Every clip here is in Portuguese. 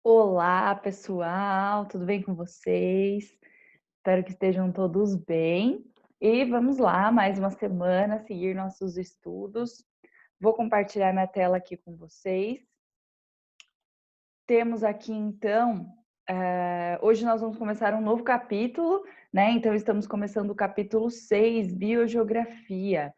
Olá, pessoal, tudo bem com vocês? Espero que estejam todos bem. E vamos lá, mais uma semana, seguir nossos estudos. Vou compartilhar minha tela aqui com vocês. Temos aqui, então, hoje nós vamos começar um novo capítulo, né? Então, estamos começando o capítulo 6, Biogeografia.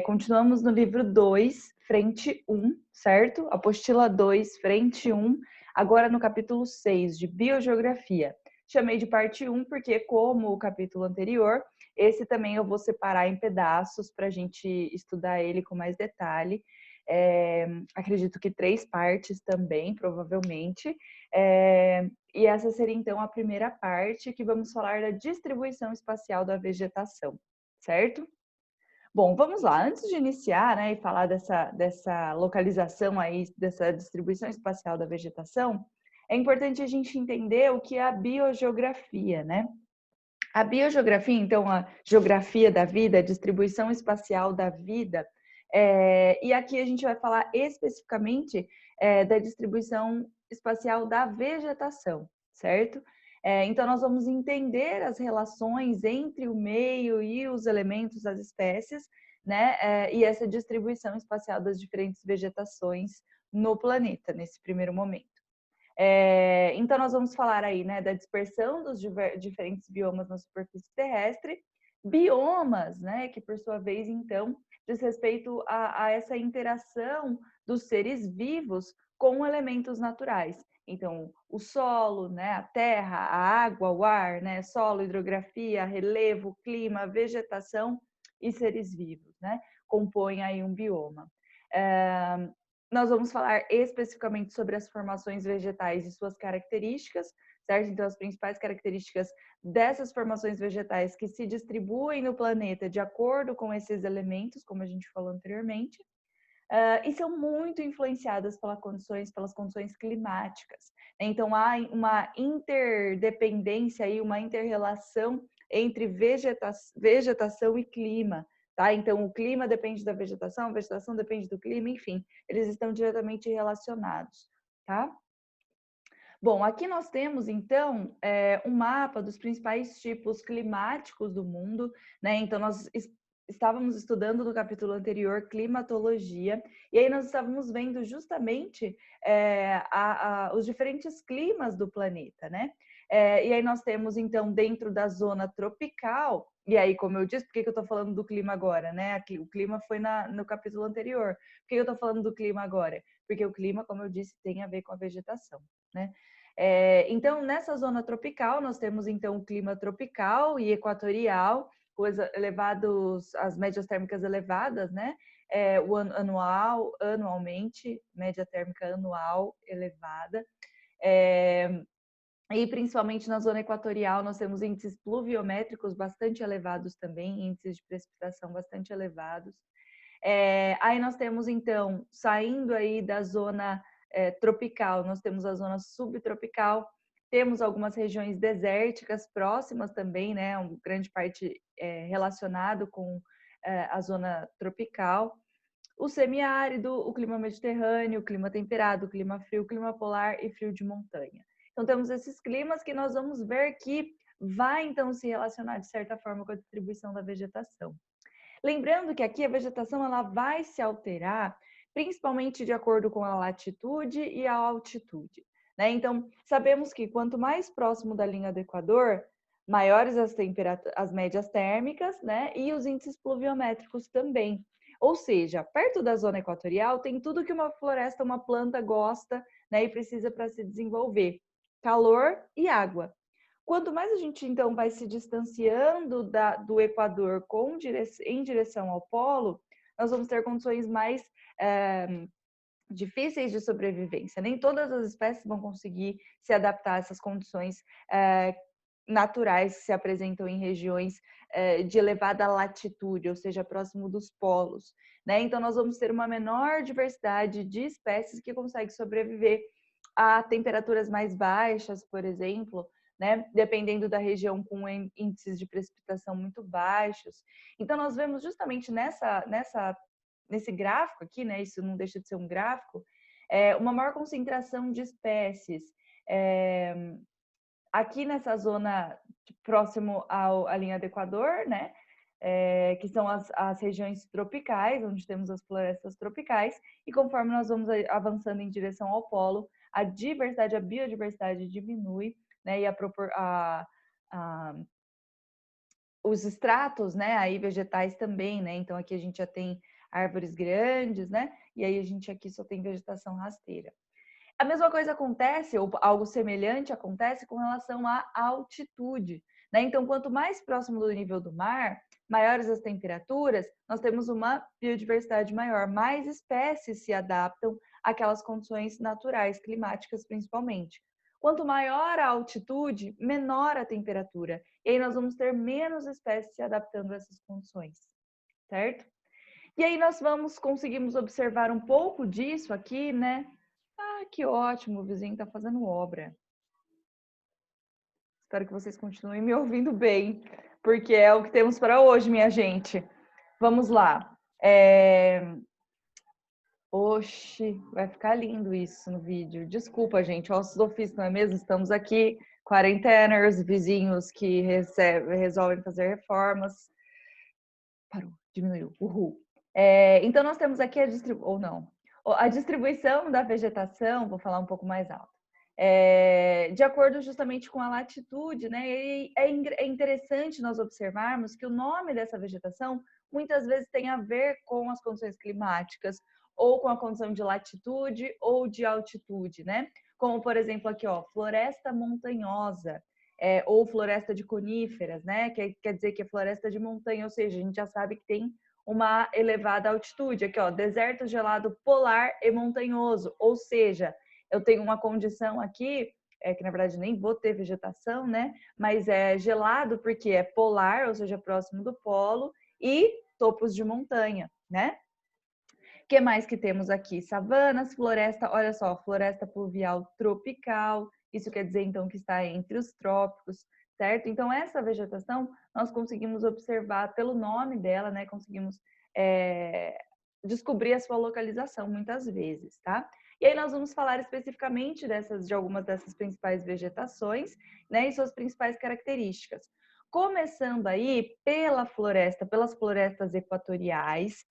Continuamos no livro 2, frente 1, certo? Apostila 2, frente 1, agora no capítulo 6, de Biogeografia. Chamei de parte 1 porque, como o capítulo anterior, esse também eu vou separar em pedaços para a gente estudar ele com mais detalhe. Acredito que 3 partes também, provavelmente. E essa seria, então, a primeira parte, que vamos falar da distribuição espacial da vegetação, certo? Bom, vamos lá. Antes de iniciar, né, e falar dessa localização aí, dessa distribuição espacial da vegetação, é importante a gente entender o que é a biogeografia, né? A biogeografia, então, a geografia da vida, a distribuição espacial da vida, e aqui a gente vai falar especificamente da distribuição espacial da vegetação, certo? Então, nós vamos entender as relações entre o meio e os elementos das espécies, né? E essa distribuição espacial das diferentes vegetações no planeta, nesse primeiro momento. Então, nós vamos falar aí, né, da dispersão dos diferentes biomas na superfície terrestre, biomas, né, que por sua vez, então, diz respeito a essa interação dos seres vivos com elementos naturais. Então, o solo, né, a terra, a água, o ar, né, solo, hidrografia, relevo, clima, vegetação e seres vivos, né, compõem aí um bioma. Nós vamos falar especificamente sobre as formações vegetais e suas características, certo? Então, as principais características dessas formações vegetais que se distribuem no planeta de acordo com esses elementos, como a gente falou anteriormente, e são muito influenciadas pelas condições climáticas. Então, há uma interdependência e uma inter-relação entre vegetação e clima. Tá? Então, o clima depende da vegetação, a vegetação depende do clima, enfim, eles estão diretamente relacionados. Tá? Bom, aqui nós temos, então, um mapa dos principais tipos climáticos do mundo, né? Então, nós estávamos estudando no capítulo anterior climatologia, e aí nós estávamos vendo justamente os diferentes climas do planeta, né? E aí nós temos, então, dentro da zona tropical, e aí, como eu disse, por que eu estou falando do clima agora, né? Aqui, o clima foi no capítulo anterior. Por que eu estou falando do clima agora? Porque o clima, como eu disse, tem a ver com a vegetação, né? Então, nessa zona tropical, nós temos então o clima tropical e equatorial, as médias térmicas elevadas, né? Anualmente, média térmica anual elevada. E principalmente na zona equatorial, nós temos índices pluviométricos bastante elevados também, índices de precipitação bastante elevados. Aí nós temos, então, saindo aí da zona tropical, nós temos a zona subtropical, temos algumas regiões desérticas próximas também, né? Uma grande parte relacionado com a zona tropical. O semiárido, o clima mediterrâneo, o clima temperado, o clima frio, o clima polar e frio de montanha. Então, temos esses climas que nós vamos ver que vai, então, se relacionar, de certa forma, com a distribuição da vegetação. Lembrando que aqui a vegetação ela vai se alterar principalmente de acordo com a latitude e a altitude, né? Então, sabemos que quanto mais próximo da linha do Equador, maiores as médias térmicas, né? E os índices pluviométricos também. Ou seja, perto da zona equatorial tem tudo que uma floresta, uma planta gosta, né? E precisa para se desenvolver: calor e água. Quanto mais a gente, então, vai se distanciando do Equador em direção ao polo, nós vamos ter condições mais difíceis de sobrevivência. Nem todas as espécies vão conseguir se adaptar a essas condições naturais que se apresentam em regiões de elevada latitude, ou seja, próximo dos polos, né? Então, nós vamos ter uma menor diversidade de espécies que conseguem sobreviver a temperaturas mais baixas, por exemplo, né? Dependendo da região com índices de precipitação muito baixos. Então, nós vemos justamente nesse gráfico aqui, né? Isso não deixa de ser um gráfico, uma maior concentração de espécies Aqui nessa zona próximo à linha do Equador, né? Que são as regiões tropicais, onde temos as florestas tropicais, e conforme nós vamos avançando em direção ao polo, a biodiversidade diminui, né? E os estratos, né? Aí vegetais também, né? Então aqui a gente já tem árvores grandes, né? E aí a gente aqui só tem vegetação rasteira. A mesma coisa acontece, ou algo semelhante acontece com relação à altitude, né? Então, quanto mais próximo do nível do mar, maiores as temperaturas, nós temos uma biodiversidade maior, mais espécies se adaptam àquelas condições naturais, climáticas principalmente. Quanto maior a altitude, menor a temperatura. E aí nós vamos ter menos espécies se adaptando a essas condições, certo? E aí nós conseguimos observar um pouco disso aqui, né? Ah, que ótimo, o vizinho está fazendo obra. Espero que vocês continuem me ouvindo bem, porque é o que temos para hoje, minha gente. Vamos lá. Oxi, vai ficar lindo isso no vídeo. Desculpa, gente, ossos do ofício, não é mesmo? Estamos aqui, quarenteners, vizinhos que resolvem fazer reformas. Parou, diminuiu, uhul. Então, nós temos aqui a distribuição da vegetação, vou falar um pouco mais alto. De acordo justamente com a latitude, né? E é interessante nós observarmos que o nome dessa vegetação muitas vezes tem a ver com as condições climáticas, ou com a condição de latitude ou de altitude, né? Como, por exemplo, aqui, ó, floresta montanhosa. Ou floresta de coníferas, né? Quer dizer que é floresta de montanha, ou seja, a gente já sabe que tem uma elevada altitude. Aqui, ó, deserto gelado polar e montanhoso, ou seja, eu tenho uma condição aqui, que na verdade nem vou ter vegetação, né? Mas é gelado porque é polar, ou seja, próximo do polo, e topos de montanha, né? O que mais que temos aqui? Savanas, floresta, olha só, floresta pluvial tropical, isso quer dizer então que está entre os trópicos, certo? Então essa vegetação nós conseguimos observar pelo nome dela, né? Conseguimos descobrir a sua localização muitas vezes, tá? E aí nós vamos falar especificamente de algumas dessas principais vegetações, né? E suas principais características. Começando aí pelas florestas equatoriais,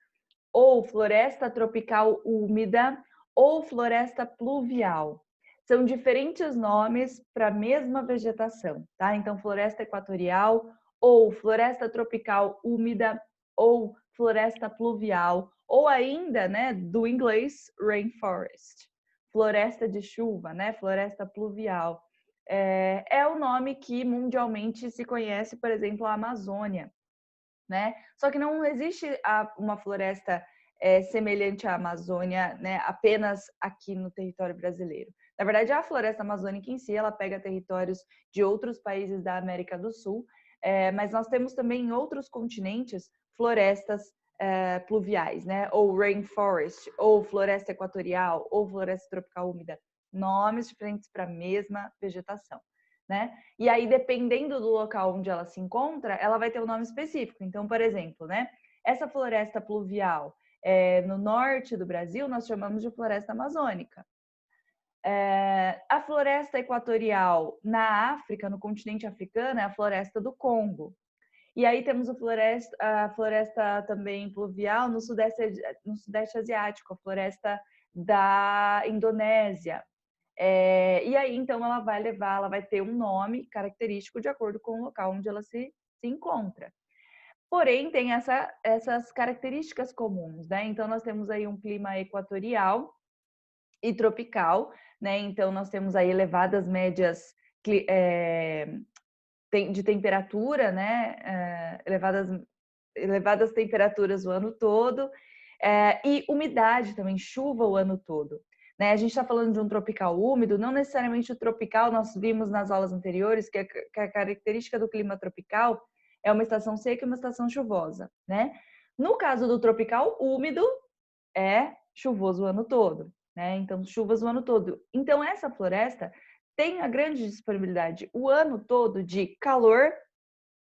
ou floresta tropical úmida, ou floresta pluvial. São diferentes nomes para a mesma vegetação, tá? Então, floresta equatorial, ou floresta tropical úmida, ou floresta pluvial, ou ainda, né, do inglês, rainforest, floresta de chuva, né, floresta pluvial. É o nome que mundialmente se conhece, por exemplo, a Amazônia, né? Só que não existe uma floresta semelhante à Amazônia, né, apenas aqui no território brasileiro. Na verdade, a floresta amazônica em si, ela pega territórios de outros países da América do Sul, mas nós temos também em outros continentes florestas pluviais, né? Ou rainforest, ou floresta equatorial, ou floresta tropical úmida. Nomes diferentes para a mesma vegetação, né? E aí, dependendo do local onde ela se encontra, ela vai ter um nome específico. Então, por exemplo, né? Essa floresta pluvial no norte do Brasil, nós chamamos de floresta amazônica. A floresta equatorial na África, no continente africano, é a floresta do Congo. E aí temos a floresta também pluvial no sudeste asiático, a floresta da Indonésia. E aí, então, ela vai ter um nome característico de acordo com o local onde ela se encontra. Porém, tem essas características comuns, né? Então, nós temos aí um clima equatorial e tropical, né? Então, nós temos aí elevadas médias de temperatura, né? Elevadas temperaturas o ano todo, e umidade também, chuva o ano todo. Né? A gente está falando de um tropical úmido, não necessariamente o tropical, nós vimos nas aulas anteriores que a característica do clima tropical é uma estação seca e uma estação chuvosa. Né? No caso do tropical úmido, é chuvoso o ano todo. Né? Então, chuvas o ano todo. Então, essa floresta tem a grande disponibilidade o ano todo de calor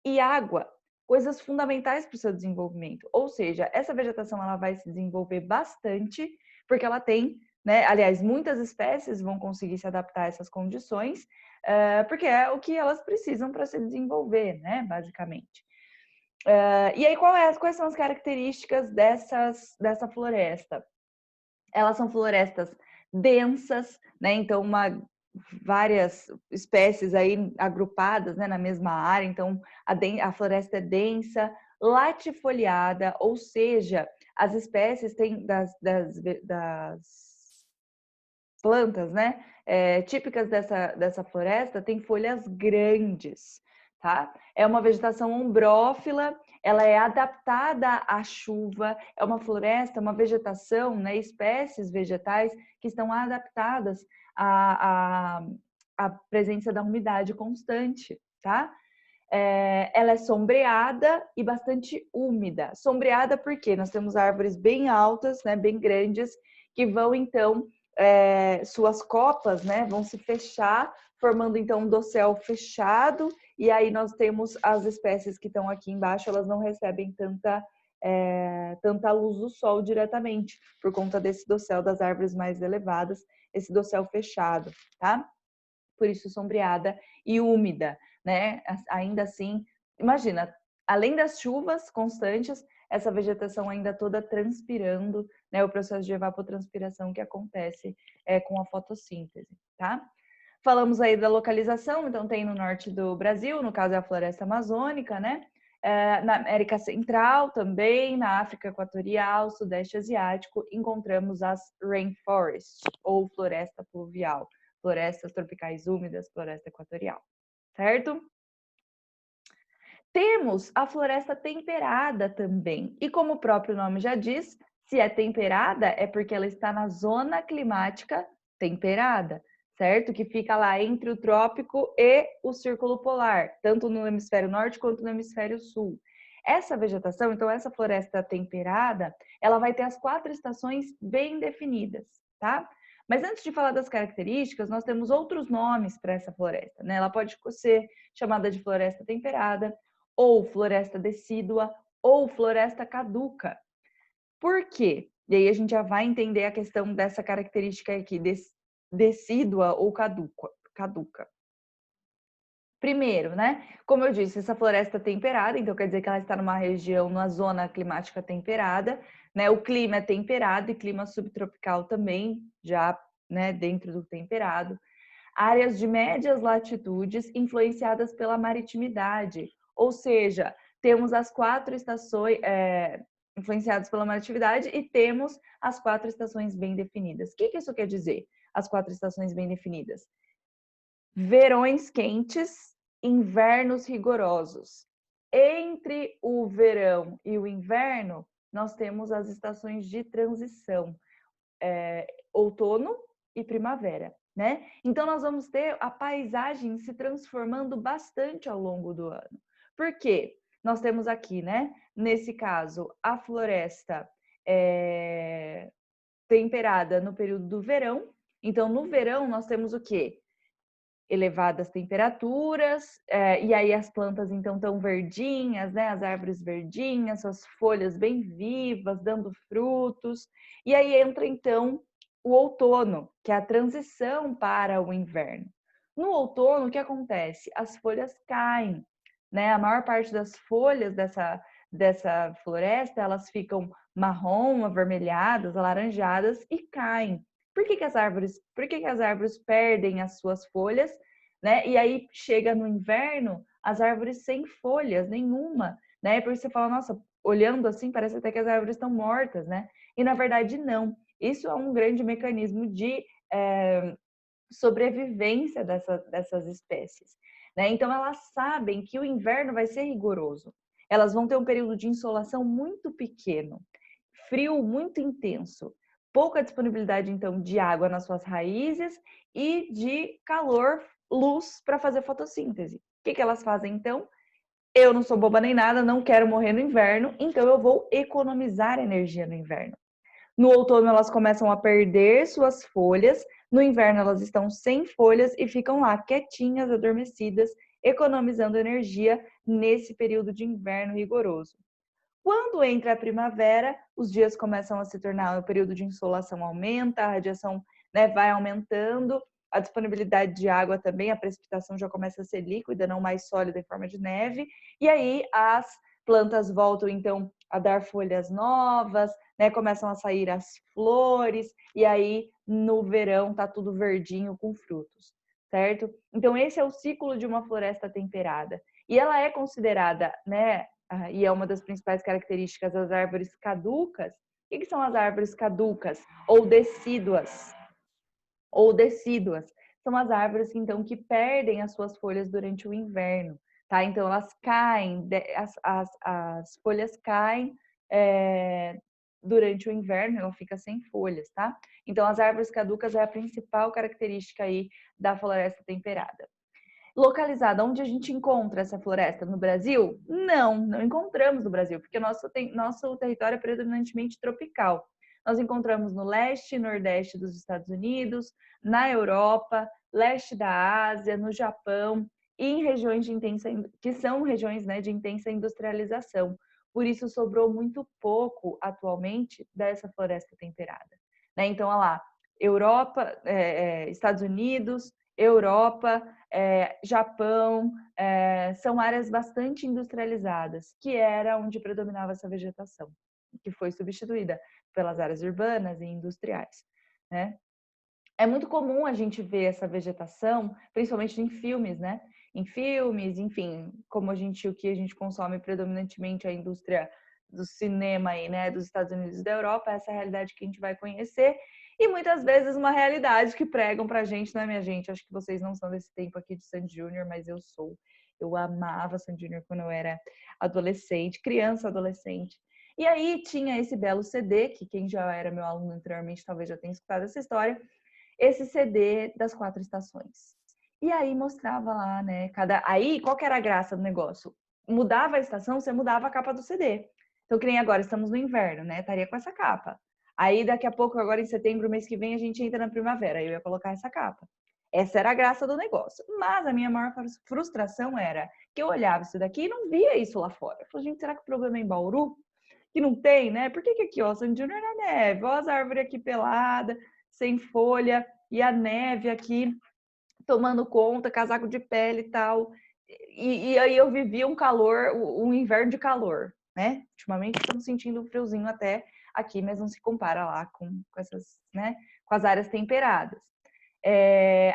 e água, coisas fundamentais para o seu desenvolvimento. Ou seja, essa vegetação ela vai se desenvolver bastante porque ela tem, né? Aliás, muitas espécies vão conseguir se adaptar a essas condições, porque é o que elas precisam para se desenvolver, né? Basicamente. E aí, quais são as características dessa floresta? Elas são florestas densas, né? Então, várias espécies aí agrupadas, né, na mesma área. Então, a floresta é densa, latifoliada, ou seja, as espécies têm das plantas, né, típicas dessa floresta, tem folhas grandes, tá? É uma vegetação ombrófila, ela é adaptada à chuva, é uma floresta, uma vegetação, né, espécies vegetais que estão adaptadas à presença da umidade constante, tá? Ela é sombreada e bastante úmida. Sombreada porque nós temos árvores bem altas, né, bem grandes, que vão então, suas copas, né, vão se fechar, formando então um dossel fechado, e aí nós temos as espécies que estão aqui embaixo, elas não recebem tanta luz do sol diretamente, por conta desse dossel das árvores mais elevadas, esse dossel fechado, tá? Por isso sombreada e úmida, né? Ainda assim, imagina, além das chuvas constantes, essa vegetação ainda toda transpirando, né? O processo de evapotranspiração que acontece com a fotossíntese, tá? Falamos aí da localização, então tem no norte do Brasil, no caso é a floresta amazônica, né? Na América Central também, na África Equatorial, Sudeste Asiático, encontramos as rainforests, ou floresta pluvial, florestas tropicais úmidas, floresta equatorial, certo? Temos a floresta temperada também, e como o próprio nome já diz, se é temperada é porque ela está na zona climática temperada, certo? Que fica lá entre o trópico e o círculo polar, tanto no hemisfério norte quanto no hemisfério sul. Essa vegetação, então essa floresta temperada, ela vai ter as 4 estações bem definidas, tá? Mas antes de falar das características, nós temos outros nomes para essa floresta, né? Ela pode ser chamada de floresta temperada, ou floresta decídua, ou floresta caduca. Por quê? E aí a gente já vai entender a questão dessa característica aqui, decídua ou caduca. Primeiro, né? Como eu disse, essa floresta é temperada, então quer dizer que ela está numa região, numa zona climática temperada, né? O clima é temperado e clima subtropical também, já, né, dentro do temperado. Áreas de médias latitudes influenciadas pela maritimidade, ou seja, temos as 4 estações influenciadas pela maritimidade e temos as 4 estações bem definidas. O que isso quer dizer? As 4 estações bem definidas. Verões quentes, invernos rigorosos. Entre o verão e o inverno, nós temos as estações de transição, outono e primavera, né? Então nós vamos ter a paisagem se transformando bastante ao longo do ano. Por quê? Nós temos aqui, né? Nesse caso, a floresta temperada no período do verão. Então, no verão, nós temos o quê? Elevadas temperaturas, e aí as plantas então estão verdinhas, né? As árvores verdinhas, suas folhas bem vivas, dando frutos. E aí entra então o outono, que é a transição para o inverno. No outono, o que acontece? As folhas caem, né? A maior parte das folhas dessa floresta, elas ficam marrom, avermelhadas, alaranjadas e caem. Por que as árvores perdem as suas folhas, né? E aí chega no inverno, as árvores sem folhas nenhuma, né? Porque você fala, nossa, olhando assim, parece até que as árvores estão mortas, né? E na verdade não. Isso é um grande mecanismo de sobrevivência dessas espécies, né? Então elas sabem que o inverno vai ser rigoroso. Elas vão ter um período de insolação muito pequeno, frio muito intenso, pouca disponibilidade então de água nas suas raízes e de calor, luz para fazer fotossíntese. O que elas fazem então? Eu não sou boba nem nada, não quero morrer no inverno, então eu vou economizar energia no inverno. No outono elas começam a perder suas folhas, no inverno elas estão sem folhas e ficam lá quietinhas, adormecidas, economizando energia nesse período de inverno rigoroso. Quando entra a primavera, os dias começam a se tornar, o período de insolação aumenta, a radiação, né, vai aumentando, a disponibilidade de água também, a precipitação já começa a ser líquida, não mais sólida em forma de neve, e aí as plantas voltam então a dar folhas novas, né, começam a sair as flores, e aí no verão tá tudo verdinho com frutos, certo? Então esse é o ciclo de uma floresta temperada. E ela é considerada, né, e é uma das principais características das árvores caducas. O que são as árvores caducas ou decíduas? Ou decíduas são as árvores então que perdem as suas folhas durante o inverno, tá? Então elas caem, as folhas caem durante o inverno, ela fica sem folhas, tá? Então as árvores caducas é a principal característica aí da floresta temperada. Localizada, onde a gente encontra essa floresta? No Brasil? Não encontramos no Brasil, porque nosso território é predominantemente tropical. Nós encontramos no leste e nordeste dos Estados Unidos, na Europa, leste da Ásia, no Japão e em regiões de intensa, que são regiões, né, de intensa industrialização. Por isso sobrou muito pouco atualmente dessa floresta temperada, né? Então, olha lá, Europa, Estados Unidos, Europa, Japão, são áreas bastante industrializadas, que era onde predominava essa vegetação, que foi substituída pelas áreas urbanas e industriais, né? É muito comum a gente ver essa vegetação, principalmente em filmes, né? Em filmes, enfim, como o que a gente consome predominantemente a indústria do cinema aí, né, dos Estados Unidos e da Europa, essa é a realidade que a gente vai conhecer e muitas vezes uma realidade que pregam pra gente, né, minha gente? Acho que vocês não são desse tempo aqui de Sandy Júnior, mas eu sou. Eu amava Sandy Júnior quando eu era adolescente, criança, adolescente. E aí tinha esse belo CD, que quem já era meu aluno anteriormente talvez já tenha escutado essa história, esse CD das 4 estações. E aí mostrava lá, né, aí qual que era a graça do negócio? Mudava a estação, você mudava a capa do CD. Então, que nem agora, estamos no inverno, né? Estaria com essa capa. Aí, daqui a pouco, agora em setembro, mês que vem, a gente entra na primavera. Aí eu ia colocar essa capa. Essa era a graça do negócio. Mas a minha maior frustração era que eu olhava isso daqui e não via isso lá fora. Eu falei, gente, será que o problema é em Bauru? Que não tem, né? Por que aqui, ó, Sandy Júnior na neve? Ó as árvores aqui peladas, sem folha, e a neve aqui tomando conta, casaco de pele e tal. E aí eu vivi um calor, um inverno de calor, né? Ultimamente estamos sentindo um friozinho até aqui, mas não se compara lá com essas, né? Com as áreas temperadas.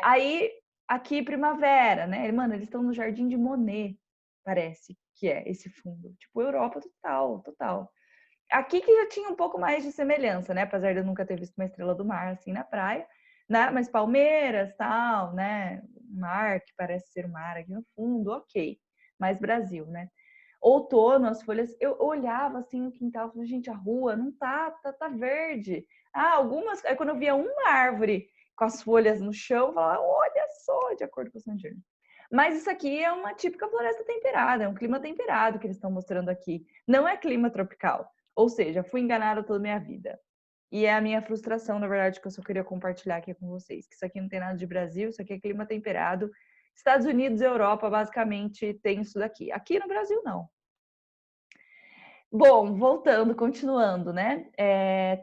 Aí, aqui, primavera, né? Mano, eles estão no Jardim de Monet, parece que é esse fundo. Tipo, Europa total, total. Aqui que já tinha um pouco mais de semelhança, né? Apesar de eu nunca ter visto uma estrela do mar assim na praia, né? Mas Palmeiras, tal, né? Mar, que parece ser um mar aqui no fundo, ok. Mais Brasil, né? Outono, as folhas, eu olhava assim no quintal, falei, gente, a rua não tá verde. Ah, algumas, aí quando eu via uma árvore com as folhas no chão, eu falava, olha só, de acordo com o Sandino. Mas isso aqui é uma típica floresta temperada, é um clima temperado que eles estão mostrando aqui. Não é clima tropical. Ou seja, fui enganada toda a minha vida. E é a minha frustração, na verdade, que eu só queria compartilhar aqui com vocês. Que isso aqui não tem nada de Brasil, isso aqui é clima temperado. Estados Unidos e Europa, basicamente, tem isso daqui. Aqui no Brasil, não. Bom, voltando, continuando, né?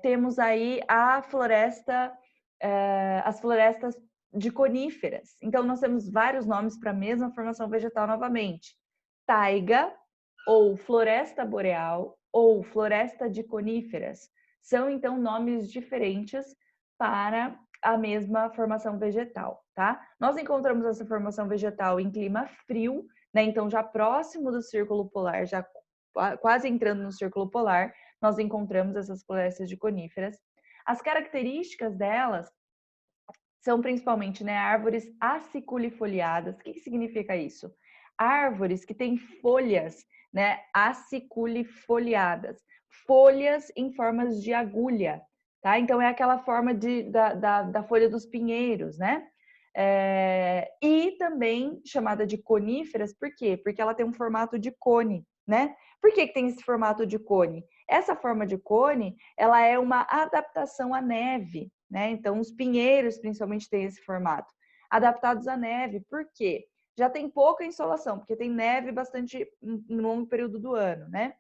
Temos aí a floresta, as florestas de coníferas. Então, nós temos vários nomes para a mesma formação vegetal novamente. Taiga, ou floresta boreal, ou floresta de coníferas. São, então, nomes diferentes para a mesma formação vegetal, tá? Nós encontramos essa formação vegetal em clima frio, né? Então, já próximo do círculo polar, já quase entrando no círculo polar, nós encontramos essas florestas de coníferas. As características delas são principalmente, né, árvores aciculifoliadas. O que significa isso? Árvores que têm folhas, né, aciculifoliadas, folhas em formas de agulha, tá? Então é aquela forma da folha dos pinheiros, né? E também chamada de coníferas, por quê? Porque ela tem um formato de cone, né? Por que tem esse formato de cone? Essa forma de cone, ela é uma adaptação à neve, né? Então, os pinheiros, principalmente, têm esse formato. Adaptados à neve, por quê? Já tem pouca insolação, porque tem neve bastante no longo período do ano, né?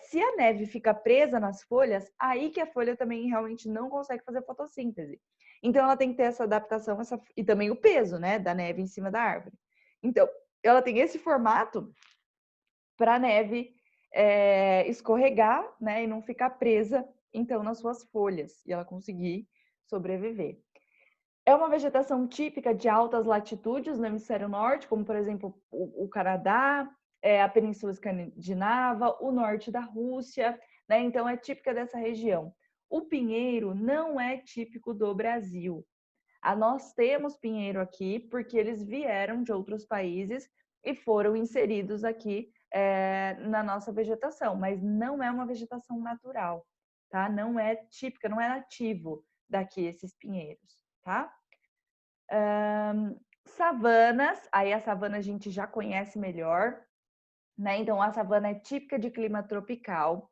Se a neve fica presa nas folhas, aí que a folha também realmente não consegue fazer fotossíntese. Então, ela tem que ter essa adaptação e também o peso, né, da neve em cima da árvore. Então, ela tem esse formato para a neve escorregar, né, e não ficar presa, então, nas suas folhas, e ela conseguir sobreviver. É uma vegetação típica de altas latitudes no hemisfério norte, como, por exemplo, o Canadá, a Península Escandinava, o norte da Rússia, né? Então, é típica dessa região. O pinheiro não é típico do Brasil. Nós temos pinheiro aqui porque eles vieram de outros países e foram inseridos aqui na nossa vegetação, mas não é uma vegetação natural, tá? Não é típica, não é nativo daqui esses pinheiros, tá? Savanas, aí a savana a gente já conhece melhor, né? Então a savana é típica de clima tropical.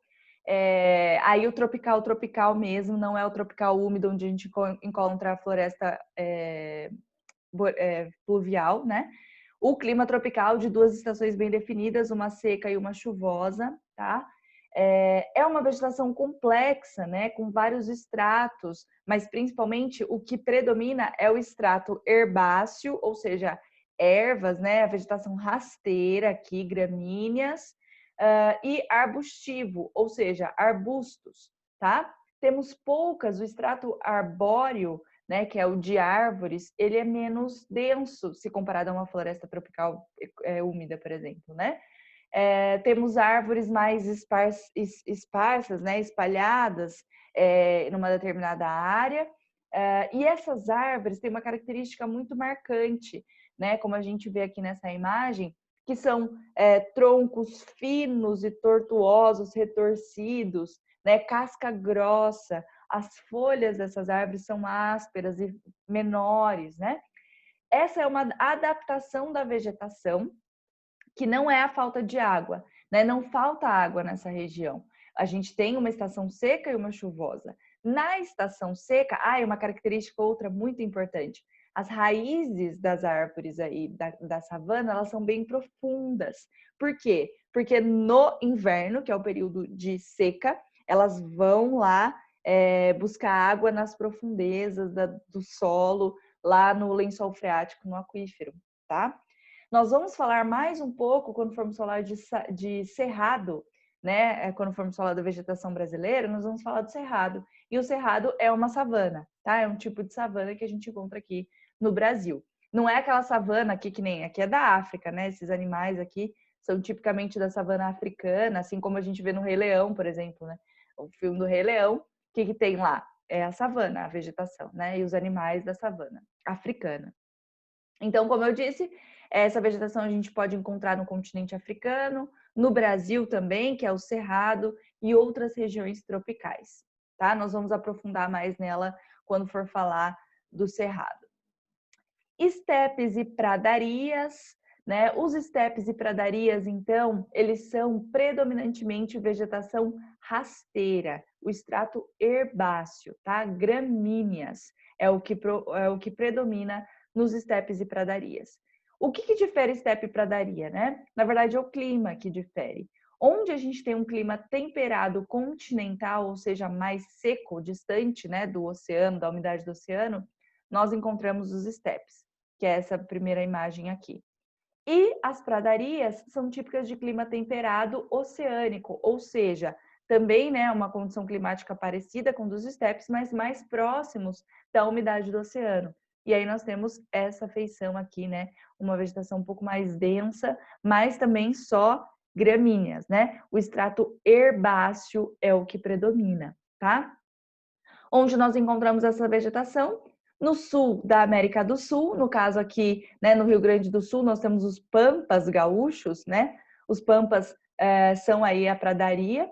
Aí o tropical mesmo, não é o tropical úmido onde a gente encontra a floresta pluvial, né? O clima tropical de 2 estações bem definidas, uma seca e uma chuvosa, tá? É uma vegetação complexa, né, com vários estratos, mas principalmente o que predomina é o estrato herbáceo, ou seja, ervas, né, a vegetação rasteira aqui, gramíneas, e arbustivo, ou seja, arbustos, tá? Temos poucas, o estrato arbóreo, né, que é o de árvores, ele é menos denso se comparado a uma floresta tropical úmida, por exemplo, né? Temos árvores mais esparsas, né, espalhadas numa determinada área, e essas árvores têm uma característica muito marcante, né, como a gente vê aqui nessa imagem, que são troncos finos e tortuosos, retorcidos, né, casca grossa. As folhas dessas árvores são ásperas e menores, né? Essa é uma adaptação da vegetação, que não é a falta de água, né? Não falta água nessa região. A gente tem uma estação seca e uma chuvosa. Na estação seca, é uma característica outra muito importante. As raízes das árvores aí da savana, elas são bem profundas. Por quê? Porque no inverno, que é o período de seca, elas vão lá buscar água nas profundezas do solo, lá no lençol freático, no aquífero, tá? Nós vamos falar mais um pouco quando formos falar de cerrado, né? Quando formos falar da vegetação brasileira, nós vamos falar do cerrado. E o cerrado é uma savana, tá? É um tipo de savana que a gente encontra aqui no Brasil. Não é aquela savana aqui que nem aqui é da África, né? Esses animais aqui são tipicamente da savana africana, assim como a gente vê no Rei Leão, por exemplo, né? O filme do Rei Leão, o que tem lá? É a savana, a vegetação, né? E os animais da savana africana. Então, como eu disse, essa vegetação a gente pode encontrar no continente africano, no Brasil também, que é o Cerrado, e outras regiões tropicais, tá? Nós vamos aprofundar mais nela quando for falar do Cerrado. Estepes e pradarias, né? Os estepes e pradarias, então, eles são predominantemente vegetação rasteira, o estrato herbáceo, tá? Gramíneas é o que predomina nos estepes e pradarias. O que difere estepe e pradaria, né? Na verdade, é o clima que difere. Onde a gente tem um clima temperado continental, ou seja, mais seco, distante, né, do oceano, da umidade do oceano, nós encontramos os estepes, que é essa primeira imagem aqui. E as pradarias são típicas de clima temperado oceânico, ou seja, também, né, uma condição climática parecida com dos estepes, mas mais próximos da umidade do oceano. E aí nós temos essa feição aqui, né, uma vegetação um pouco mais densa, mas também só gramíneas, né? O estrato herbáceo é o que predomina, tá? Onde nós encontramos essa vegetação? No sul da América do Sul, no caso aqui, né, no Rio Grande do Sul, nós temos os pampas gaúchos, né? Os pampas são aí a pradaria.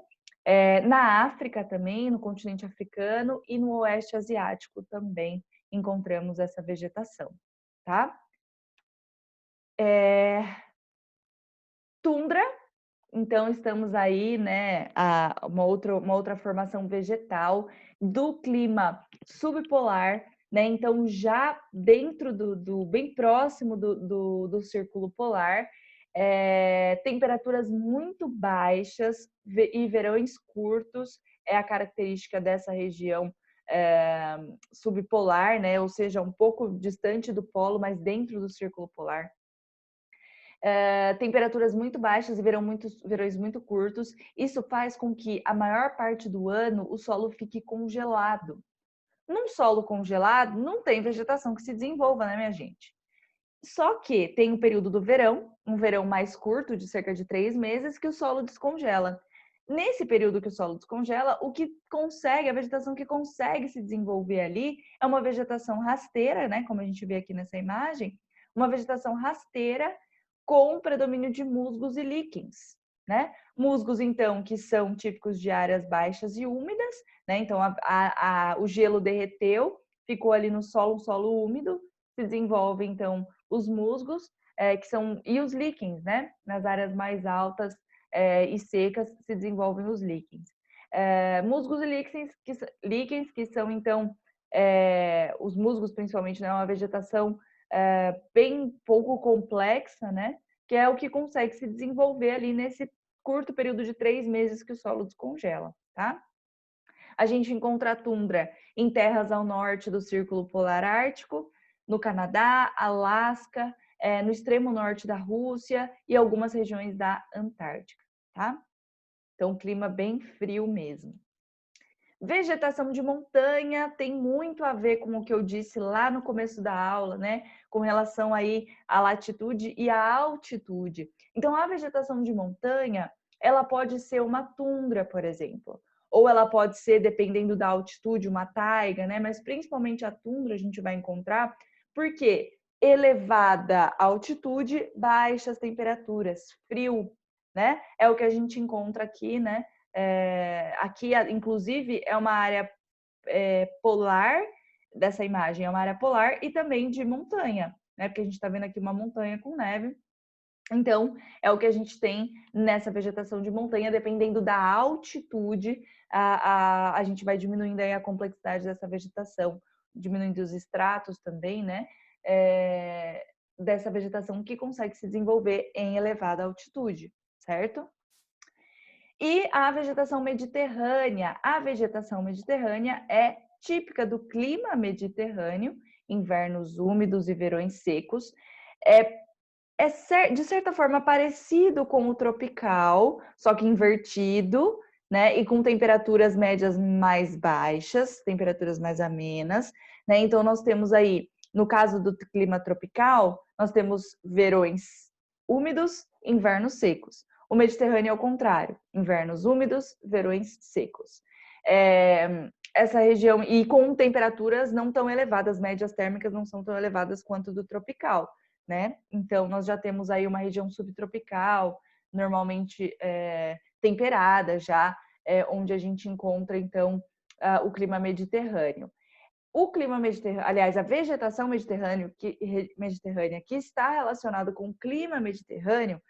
Na África também, no continente africano e no oeste asiático também encontramos essa vegetação, tá? Tundra, então estamos aí, né, uma outra formação vegetal do clima subpolar, né? Então já dentro bem próximo do círculo polar, Temperaturas muito baixas e verões curtos é a característica dessa região subpolar, né? Ou seja, um pouco distante do polo, mas dentro do círculo polar. Temperaturas muito baixas e verões muito curtos. Isso faz com que a maior parte do ano o solo fique congelado. Num solo congelado, não tem vegetação que se desenvolva, né, minha gente? Só que tem o período do verão, um verão mais curto, de cerca de 3 meses, que o solo descongela. Nesse período que o solo descongela, a vegetação que consegue se desenvolver ali é uma vegetação rasteira, né? Como a gente vê aqui nessa imagem, uma vegetação rasteira com predomínio de musgos e líquens, né? Musgos, então, que são típicos de áreas baixas e úmidas, né? Então, o gelo derreteu, ficou ali no solo, um solo úmido, se desenvolve, então, os musgos, e os líquens, né? Nas áreas mais altas e secas se desenvolvem os líquens. Musgos e líquens, que são, então, os musgos, principalmente, né? Uma vegetação bem pouco complexa, né? Que é o que consegue se desenvolver ali nesse curto período de 3 meses que o solo descongela, tá? A gente encontra a tundra em terras ao norte do Círculo Polar Ártico, no Canadá, Alasca, no extremo norte da Rússia e algumas regiões da Antártica, tá? Então, clima bem frio mesmo. Vegetação de montanha tem muito a ver com o que eu disse lá no começo da aula, né? Com relação aí à latitude e à altitude. Então, a vegetação de montanha, ela pode ser uma tundra, por exemplo. Ou ela pode ser, dependendo da altitude, uma taiga, né? Mas principalmente a tundra a gente vai encontrar, porque elevada altitude, baixas temperaturas, frio, né? É o que a gente encontra aqui, né? Aqui, inclusive, é uma área polar dessa imagem, é uma área polar e também de montanha, né? Porque a gente está vendo aqui uma montanha com neve. Então, é o que a gente tem nessa vegetação de montanha, dependendo da altitude, a gente vai diminuindo aí a complexidade dessa vegetação, diminuindo os estratos também, né? Dessa vegetação que consegue se desenvolver em elevada altitude, certo? E a vegetação mediterrânea. A vegetação mediterrânea é típica do clima mediterrâneo, invernos úmidos e verões secos. De certa forma parecido com o tropical, só que invertido, né? E com temperaturas médias mais baixas, temperaturas mais amenas, né? Então nós temos aí, no caso do clima tropical, nós temos verões úmidos, invernos secos. O Mediterrâneo é o contrário, invernos úmidos, verões secos. Essa região, e com temperaturas não tão elevadas, médias térmicas não são tão elevadas quanto do tropical, né? Então, nós já temos aí uma região subtropical, normalmente temperada já, onde a gente encontra, então, o clima mediterrâneo. O clima mediterrâneo, aliás, a vegetação mediterrânea que está relacionada com o clima mediterrâneo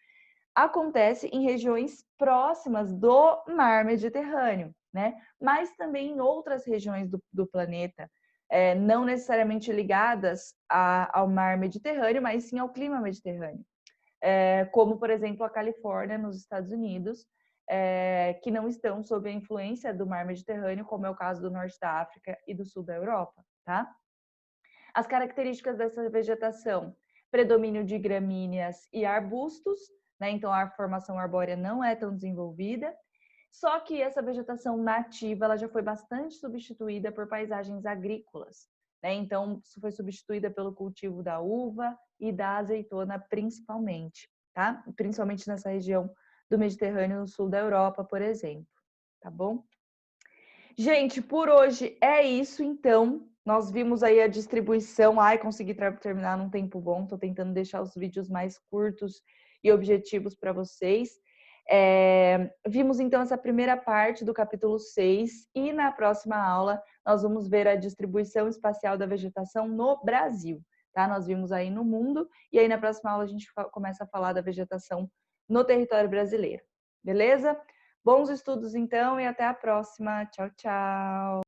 acontece em regiões próximas do mar Mediterrâneo, né? Mas também em outras regiões do planeta, não necessariamente ligadas ao mar Mediterrâneo, mas sim ao clima mediterrâneo. Como, por exemplo, a Califórnia, nos Estados Unidos, que não estão sob a influência do mar Mediterrâneo, como é o caso do norte da África e do sul da Europa, tá? As características dessa vegetação: predomínio de gramíneas e arbustos, né? Então a formação arbórea não é tão desenvolvida. Só que essa vegetação nativa ela já foi bastante substituída por paisagens agrícolas, né? Então isso foi substituída pelo cultivo da uva e da azeitona principalmente, tá? Principalmente nessa região do Mediterrâneo, no sul da Europa, por exemplo, tá bom? Gente, por hoje é isso, então. Nós vimos aí a distribuição. Ai, consegui terminar num tempo bom. Tô tentando deixar os vídeos mais curtos e objetivos para vocês. Vimos, então, essa primeira parte do capítulo 6. E na próxima aula, nós vamos ver a distribuição espacial da vegetação no Brasil. Tá? Nós vimos aí no mundo. E aí, na próxima aula, a gente começa a falar da vegetação no território brasileiro. Beleza? Bons estudos, então, e até a próxima. Tchau, tchau!